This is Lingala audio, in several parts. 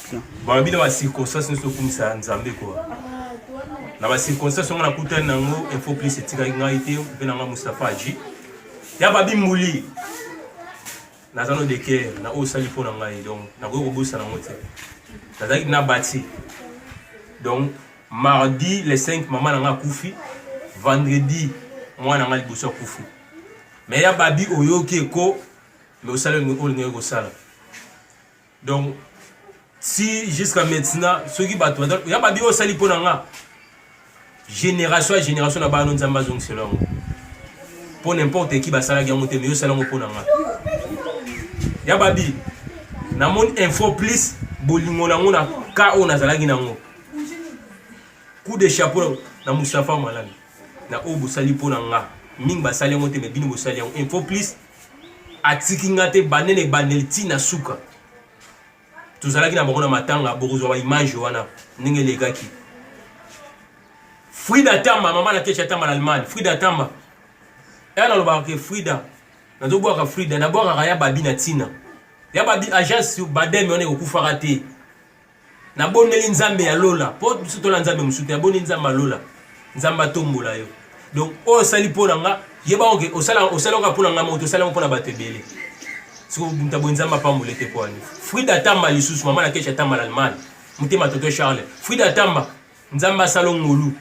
question. Bon, il y a des circonstances qui sont ça en Zambie quoi. Dans les circonstances on a coupé nango il faut plus c'est tigangité benanga Mustafa Adji. Ya babi mouli. Na zano de ke na o sali po nanga donc na go bossa na moté. Tazaki na bati. Donc mardi le 5 maman nanga kufi, vendredi moi nanga liboso kufi. Mais ya babi oyo ke ko mais au salaire nous on go sala. Donc si jusqu'à maintenant ceux qui battent il y a babi au sali po nanga génération à génération na ba non nzamba zong selon pour n'importe qui ba sala ga monter mais au salon po nanga ya babi na mon info plus bolingo na ngona ka on azalaki nango coup de chapeau na Mustafa Malami na o busali po nanga ming ba sali ngote mais bino busali info plus atiki ngate banene banelti na suka tuzalaki na bokona matanga bokozwa ba image wana ndenge legaki Frida Tamba maman na kecha Tamba en Allemagne Frida Tamba elle a le Frida na do boka Frida na boka ya babi na tina ya babi agence badem on est okufa raté na boneli nzambe ya lola po to la nzambe musuti ya boneli nzamba lola nzamba tombola yo donc o sali po nanga yeba oke osala ka po nanga moto sala po na batebele siko ntabo nzamba pa mulete po ani Frida Tamba lisusu maman na kecha Tamba en Allemagne mutema toto Charles Frida Tamba nzamba salon ngolu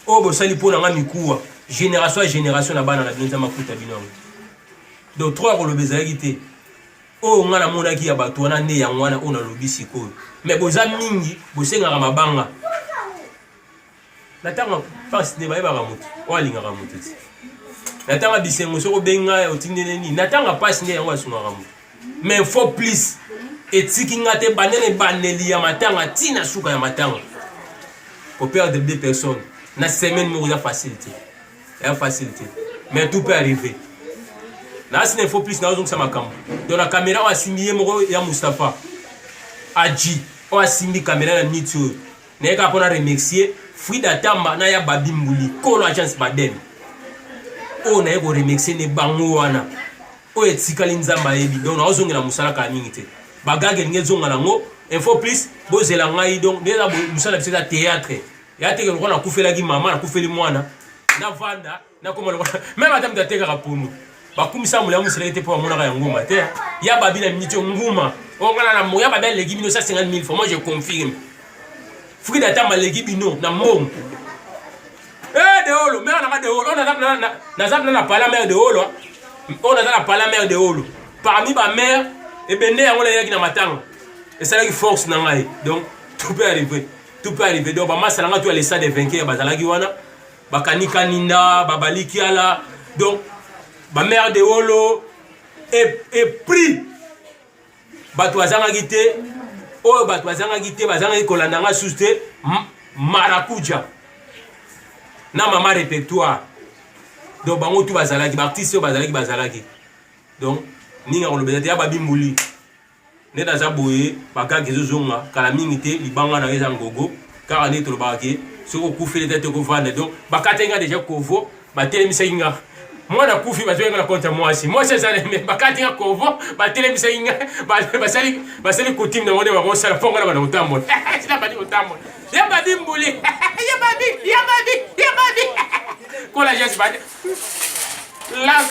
o bo sali po nanga mikuwa génération à génération na bana na nzamba kuta binongo donc trois ko le bezagité o ngana mona ki ya bato wana ne ya ngwana ona lobisi ko mais boza mingi bosenga ka mabanga natanga passe ne ba ba mutu o alinga ka mutu natanga bisengo soko benga otindene ni natanga passe ne yango asunga ka mutu mais faut plus etiki ngate banene baneli ya matanga tina suka ya matanga pour perdre deux personnes na semaine mo ya facilité mais tout peut arriver. Là, il faut plus dans ça makambo. Donc la caméra on a signé moko ya Mustafa Adji, on a signé caméra na nitu. Na ka pona remercier Frida Tamba na ya babi mbuli ko agence badem. On a ko remercier ne bango wana. O etikali nzamba yebi donc na ozongela musala ka mingite. Bagage ngezonga nango, il faut plus bozela ngai donc déjà musala c'est théâtre. Ya teke ko na kufela ki mama na kufeli mwana. Na vanda na koma même madame dateka kapunu. Bakumisa mula musela était pour mona ya nguma te ya babi na minute nguma o ngana na moya babi legi bino 150 000 fois moi je confirme Frida Tamba legi bino na mom de holo mais on a de holo on a na pala mère de holo on a na pala mère de holo parmi ba mère et bende ya ngona yaki na matanga et ça la force na ngai donc tout peut arriver donc ba masala nga tu les stade vainqueur bazalaki wana bakanika ninda babaliki ala donc ba mère de holo et prix batwazanga gité o batwazanga gité bazanga kolandanga suste marakuja na mama répertoire donc bango tu bazalaki ba artiste bazalaki donc ninga ko lobeza ya babi mbuli ne daza boye bakage zozonga kala mingi te libanga na yeza ngogo kala ne to lobaki soko kufile tete ko vanda donc bakatenga déjà kovo batelemisa inga moi na kufi bazoyenga na compte moi c'est ça mais bakati nga kovo batelemisa inga basali coutume na ngone ba kosala fonga na bana utambo sina badi utambo ya babi mbuli ya babi ko la jazz badi la